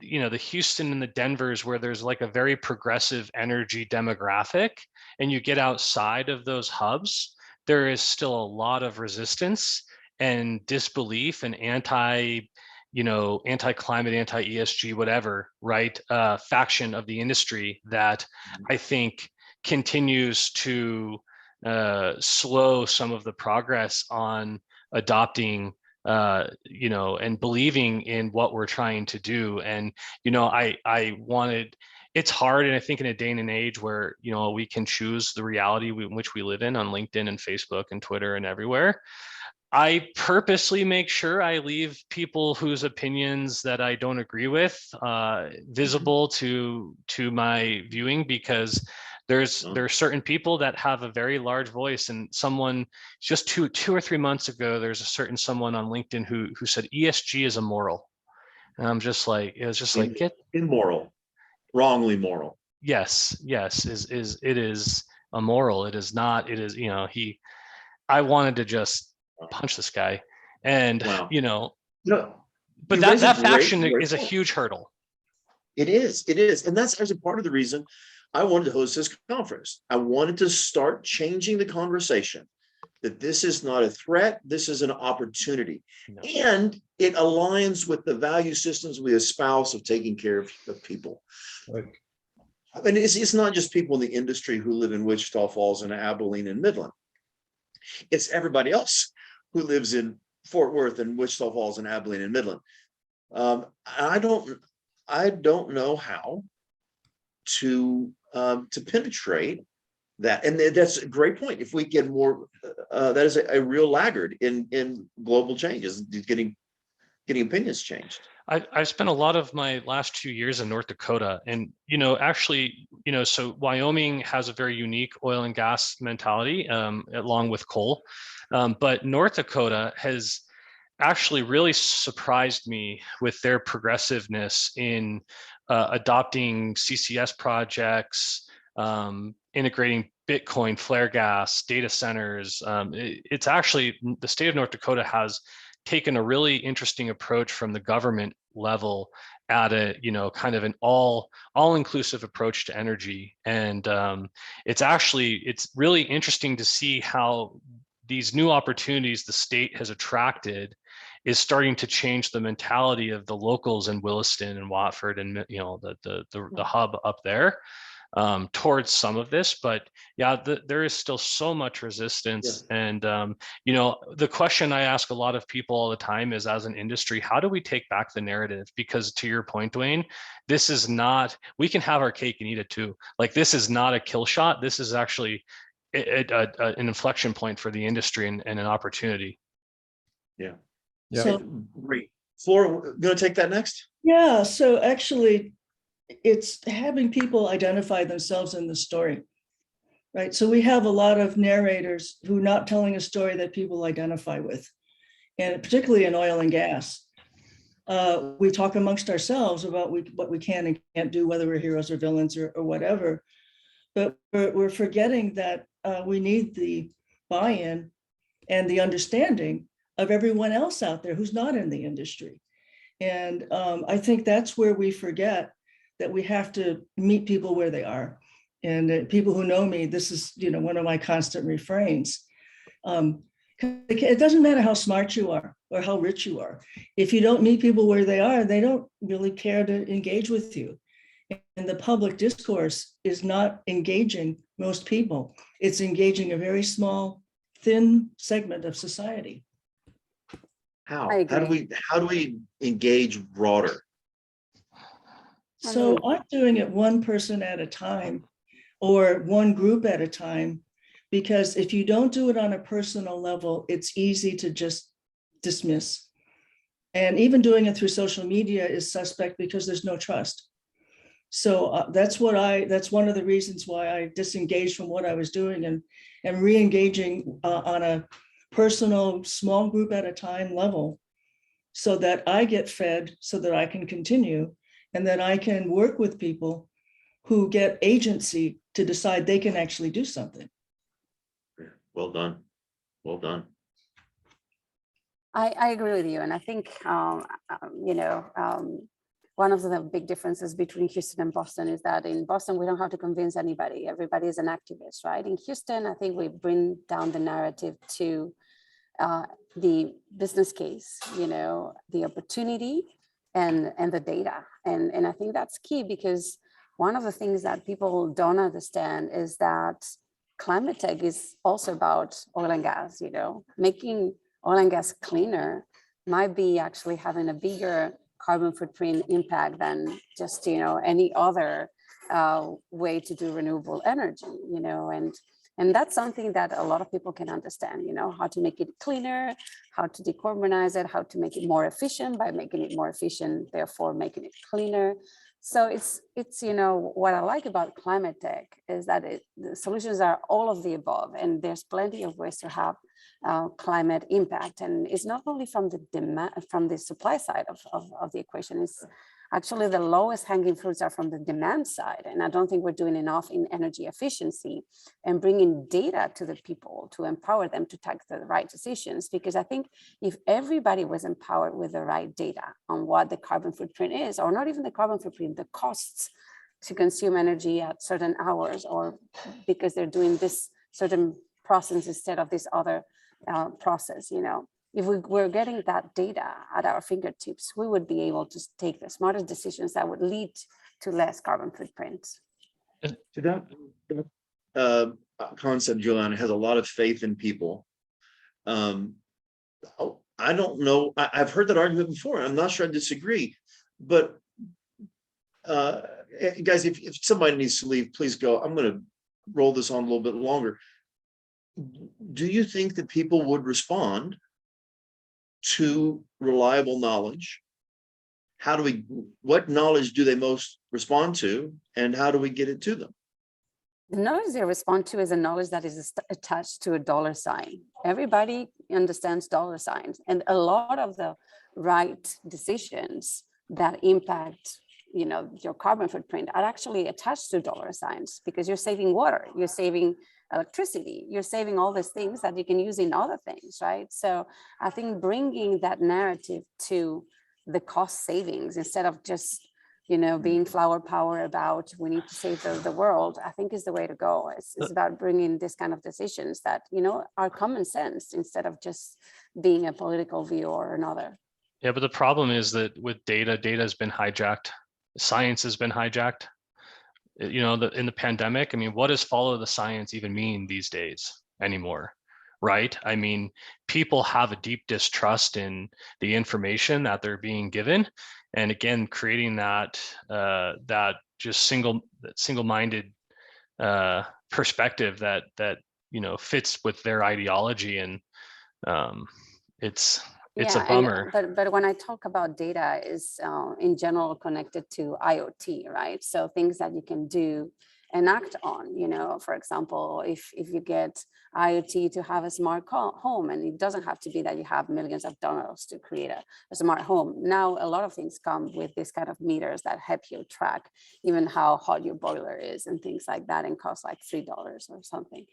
you know, the Houston and the Denvers, where there's like a very progressive energy demographic, and you get outside of those hubs, there is still a lot of resistance and disbelief and anti-climate, anti-ESG, whatever, right? Faction of the industry that I think continues to slow some of the progress on adopting, and believing in what we're trying to do. And, it's hard. And I think in a day and an age where, we can choose the reality in which we live in on LinkedIn and Facebook and Twitter and everywhere, I purposely make sure I leave people whose opinions that I don't agree with visible to my viewing, because there's certain people that have a very large voice. And someone just two or 3 months ago, there's a certain someone on LinkedIn who said ESG is immoral. And I'm just like, it was just like, get immoral, wrongly moral. Yes, it is immoral. It is not, it is, I wanted to just punch this guy. And, Wow. but that faction is a huge hurdle. It is. And that's actually part of the reason I wanted to host this conference. I wanted to start changing the conversation that this is not a threat, this is an opportunity. No. And it aligns with the value systems we espouse of taking care of people. Right. I mean, it's not just people in the industry who live in Wichita Falls and Abilene and Midland. It's everybody else who lives in Fort Worth and Wichita Falls and Abilene and Midland. I don't know how to penetrate that. And that's a great point. If we get more, that is a real laggard in global changes, getting opinions changed. I've spent a lot of my last 2 years in North Dakota, and actually, so Wyoming has a very unique oil and gas mentality, along with coal, but North Dakota has actually really surprised me with their progressiveness in adopting CCS projects, integrating Bitcoin, flare gas, data centers. It's actually, the state of North Dakota has taken a really interesting approach from the government level at a kind of an all-inclusive approach to energy. And it's really interesting to see how these new opportunities the state has attracted is starting to change the mentality of the locals in Williston and Watford and the hub up there, towards some of this. But yeah, there is still so much resistance. Yeah. And the question I ask a lot of people all the time is, as an industry, how do we take back the narrative? Because to your point, Dwayne, this is not, we can have our cake and eat it too. Like, this is not a kill shot. This is actually an inflection point for the industry and an opportunity. Yeah. Yeah. So great. Flora, gonna take that next? yeah, so actually it's having people identify themselves in the story, right? So we have a lot of narrators who are not telling a story that people identify with, and particularly in oil and gas. We talk amongst ourselves about what we can and can't do, whether we're heroes or villains or whatever, but we're forgetting that we need the buy-in and the understanding of everyone else out there who's not in the industry. And I think that's where we forget that we have to meet people where they are. And people who know me, this is one of my constant refrains. It doesn't matter how smart you are or how rich you are. If you don't meet people where they are, they don't really care to engage with you. And the public discourse is not engaging most people. It's engaging a very small, thin segment of society. How do we engage broader? So I'm doing it one person at a time or one group at a time, because if you don't do it on a personal level, it's easy to just dismiss. And even doing it through social media is suspect because there's no trust. So that's one of the reasons why I disengaged from what I was doing and re-engaging on a personal, small group at a time level, so that I get fed, so that I can continue, and that I can work with people who get agency to decide they can actually do something. Well done. Well done. I agree with you. And I think, one of the big differences between Houston and Boston is that in Boston, we don't have to convince anybody. Everybody is an activist, right? In Houston, I think we bring down the narrative to the business case, the opportunity and the data. And I think that's key, because one of the things that people don't understand is that climate tech is also about oil and gas, making oil and gas cleaner might be actually having a bigger carbon footprint impact than just, any other way to do renewable energy, and that's something that a lot of people can understand, how to make it cleaner, how to decarbonize it, how to make it more efficient by making it more efficient, therefore making it cleaner. So it's what I like about climate tech is that the solutions are all of the above, and there's plenty of ways to have climate impact. And it's not only from the demand, from the supply side of the equation. It's actually the lowest hanging fruits are from the demand side. And I don't think we're doing enough in energy efficiency and bringing data to the people to empower them to take the right decisions. Because I think if everybody was empowered with the right data on what the carbon footprint is, or not even the carbon footprint, the costs to consume energy at certain hours, or because they're doing this certain process instead of this other process, you know. If we were getting that data at our fingertips, we would be able to take the smartest decisions that would lead to less carbon footprint. To that concept, Juliana, has a lot of faith in people. I don't know. I've heard that argument before. I'm not sure I disagree, but guys, if somebody needs to leave, please go. I'm going to roll this on a little bit longer. Do you think that people would respond to reliable knowledge? What knowledge do they most respond to, and how do we get it to them? The knowledge they respond to is a knowledge that is attached to a dollar sign. Everybody understands dollar signs, and a lot of the right decisions that impact, you know, your carbon footprint are actually attached to dollar signs, because you're saving water, you're saving electricity, you're saving all these things that you can use in other things, right? So I think bringing that narrative to the cost savings instead of just, you know, being flower power about we need to save the world, I think is the way to go. It's about bringing this kind of decisions that, you know, are common sense instead of just being a political view or another. Yeah, but the problem is that with data has been hijacked. Science has been hijacked. You know, in the pandemic, I mean, what does follow the science even mean these days anymore? Right? I mean, people have a deep distrust in the information that they're being given. And again, creating that just single-minded perspective that you know fits with their ideology, and it's a bummer. But when I talk about data is in general connected to IoT, right? So things that you can do and act on, you know, for example, if you get IoT to have a smart home, and it doesn't have to be that you have millions of dollars to create a smart home. Now, a lot of things come with this kind of meters that help you track even how hot your boiler is and things like that, and cost like $3 or something.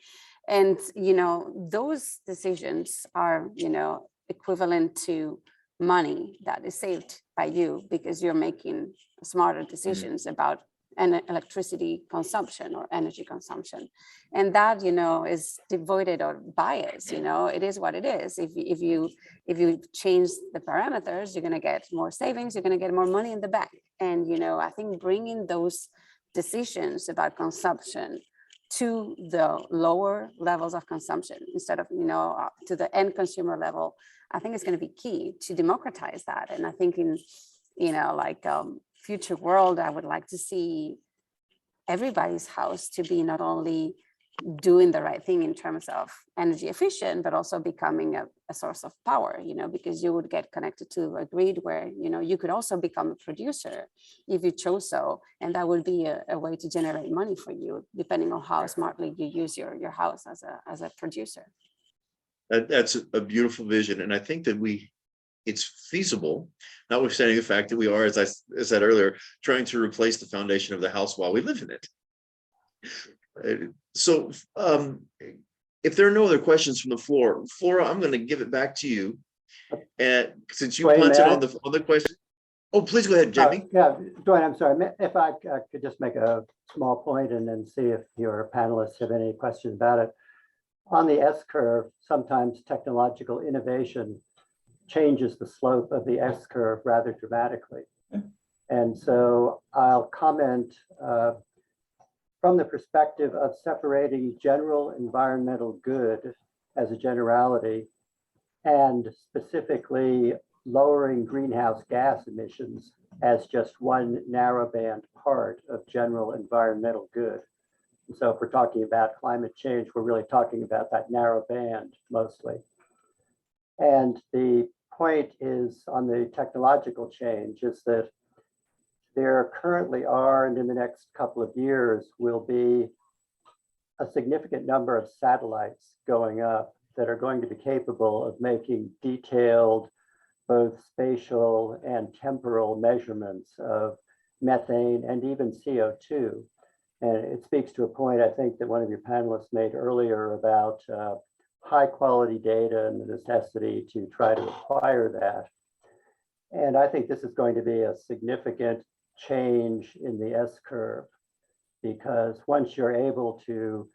And, you know, those decisions are, you know, equivalent to money that is saved by you because you're making smarter decisions about electricity consumption or energy consumption. And that, you know, is devoid of bias. You know, it is what it is. If you change the parameters, you're going to get more savings, you're going to get more money in the bank. And, you know, I think bringing those decisions about consumption to the lower levels of consumption instead of, you know, to the end consumer level, I think it's going to be key to democratize that. And I think in, you know, like future world, I would like to see everybody's house to be not only doing the right thing in terms of energy efficient, but also becoming a source of power, you know, because you would get connected to a grid where, you know, you could also become a producer if you chose so. And that would be a way to generate money for you, depending on how smartly you use your house as a producer. That's a beautiful vision. And I think that it's feasible, notwithstanding the fact that we are, as I said earlier, trying to replace the foundation of the house while we live in it. So if there are no other questions from the floor, Flora, I'm going to give it back to you. And since you punted on the question. Oh, please go ahead, Jamie. Yeah, Dwayne, I'm sorry. If I could just make a small point and then see if your panelists have any questions about it. On the S-curve, sometimes technological innovation changes the slope of the S-curve rather dramatically. And so I'll comment from the perspective of separating general environmental good as a generality and specifically lowering greenhouse gas emissions as just one narrowband part of general environmental good. And so if we're talking about climate change, we're really talking about that narrow band mostly. And the point is on the technological change is that there currently are, and in the next couple of years, will be a significant number of satellites going up that are going to be capable of making detailed, both spatial and temporal measurements of methane and even CO2. And it speaks to a point, I think, that one of your panelists made earlier about high quality data and the necessity to try to acquire that. And I think this is going to be a significant change in the S-curve, because once you're able to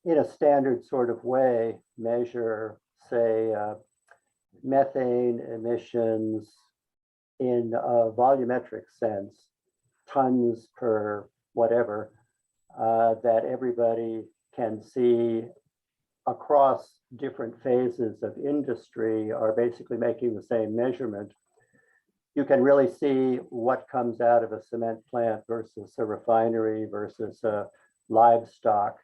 in a standard sort of way, measure, say, methane emissions in a volumetric sense, tons per whatever, that everybody can see across different phases of industry are basically making the same measurement, you can really see what comes out of a cement plant versus a refinery versus a livestock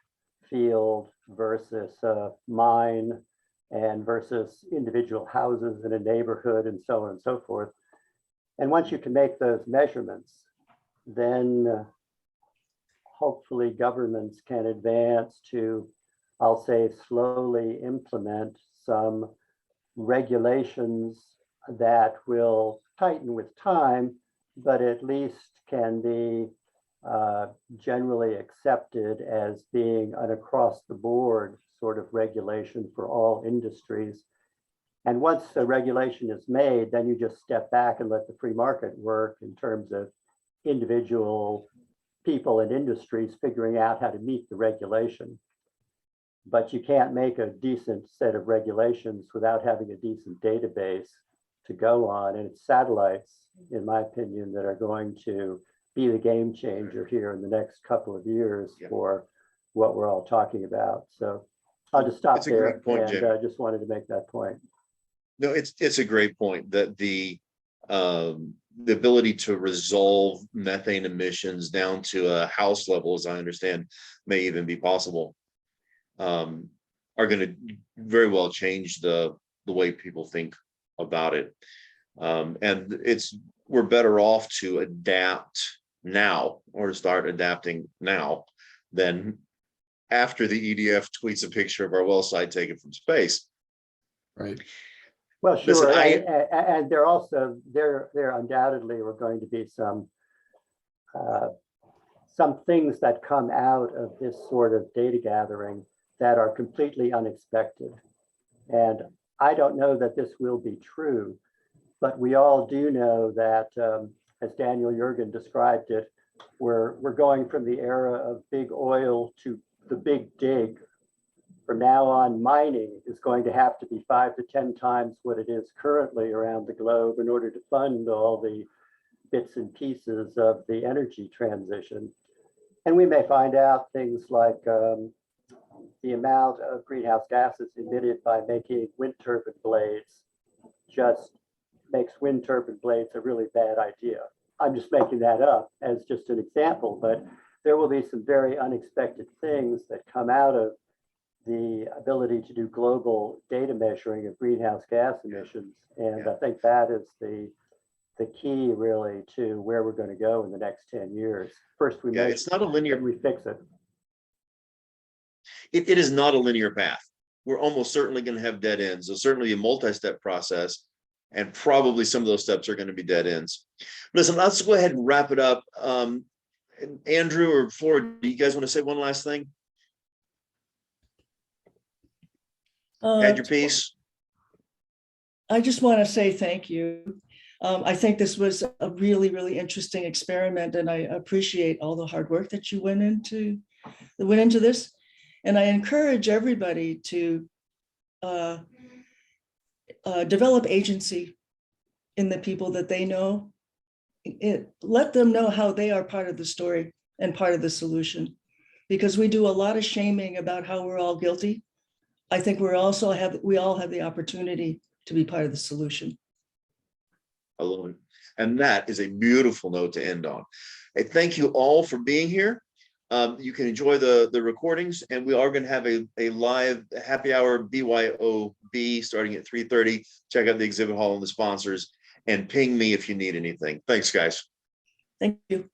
field versus a mine and versus individual houses in a neighborhood and so on and so forth. And once you can make those measurements, then hopefully governments can advance to, I'll say, slowly implement some regulations that will tighten with time, but at least can be generally accepted as being an across the board sort of regulation for all industries. And once the regulation is made, then you just step back and let the free market work in terms of individual people and industries figuring out how to meet the regulation. But you can't make a decent set of regulations without having a decent database to go on. And it's satellites, in my opinion, that are going to be the game changer here in the next couple of years for what we're all talking about. So I'll just stop there. Great point, and I just wanted to make that point. No, it's a great point that the ability to resolve methane emissions down to a house level, as I understand, may even be possible, are going to very well change the way people think about it. And we're better off to adapt now, or to start adapting now, than after the EDF tweets a picture of our well site taken from space. Right. Well, sure, Listen, and there undoubtedly are going to be some things that come out of this sort of data gathering that are completely unexpected. And I don't know that this will be true, but we all do know that, as Daniel Jurgen described it, we're going from the era of big oil to the big dig. From now on, mining is going to have to be 5 to 10 times what it is currently around the globe in order to fund all the bits and pieces of the energy transition. And we may find out things like the amount of greenhouse gases emitted by making wind turbine blades just makes wind turbine blades a really bad idea. I'm just making that up as just an example, but there will be some very unexpected things that come out of the ability to do global data measuring of greenhouse gas emissions. And I think that is the key really to where we're going to go in the next 10 years. First, we measure, it's not a linear, we fix it. It is not a linear path. We're almost certainly going to have dead ends. So certainly a multi-step process, and probably some of those steps are going to be dead ends. Listen, let's go ahead and wrap it up. Andrew or Flora, do you guys want to say one last thing? Add your piece. I just want to say thank you. I think this was a really, really interesting experiment, and I appreciate all the hard work that you went into this. And I encourage everybody to develop agency in the people that they know. Let them know how they are part of the story and part of the solution, because we do a lot of shaming about how we're all guilty. I think we all have the opportunity to be part of the solution. I love it. And that is a beautiful note to end on. Hey, thank you all for being here. You can enjoy the recordings, and we are going to have a live happy hour BYOB starting at 3:30. Check out the exhibit hall and the sponsors, and ping me if you need anything. Thanks, guys. Thank you.